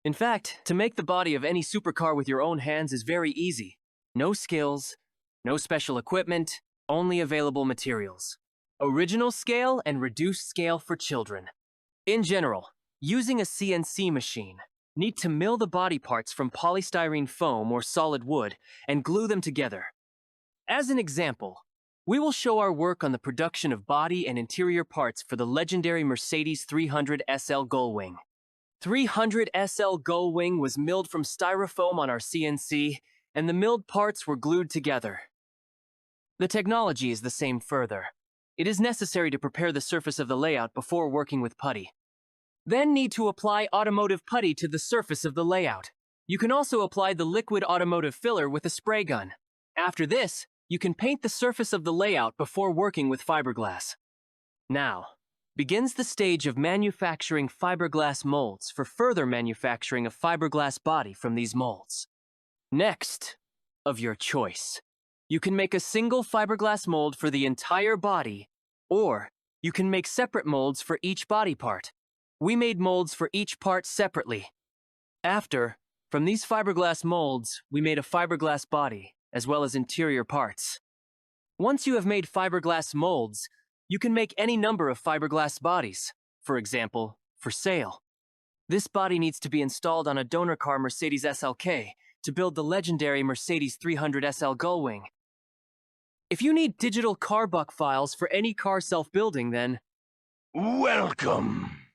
In fact, to make the body of any supercar with your own hands is very easy. No skills, no special equipment, only available materials. Original scale and reduced scale for children. In general, using a CNC machine, need to mill the body parts from polystyrene foam or solid wood and glue them together. As an example, we will show our work on the production of body and interior parts for the legendary Mercedes 300 SL Gullwing. 300 SL Gullwing was milled from styrofoam on our CNC, and the milled parts were glued together. The technology is the same further. It is necessary to prepare the surface of the layout before working with putty. Then need to apply automotive putty to the surface of the layout. You can also apply the liquid automotive filler with a spray gun. After this, you can paint the surface of the layout before working with fiberglass. Now, begins the stage of manufacturing fiberglass molds for further manufacturing a fiberglass body from these molds. Next, of your choice. You can make a single fiberglass mold for the entire body, or you can make separate molds for each body part. We made molds for each part separately. After, from these fiberglass molds, we made a fiberglass body, as well as interior parts. Once you have made fiberglass molds, you can make any number of fiberglass bodies, for example, for sale. This body needs to be installed on a donor car Mercedes SLK to build the legendary Mercedes 300 SL Gullwing. If you need digital car buck files for any car self-building, then Welcome!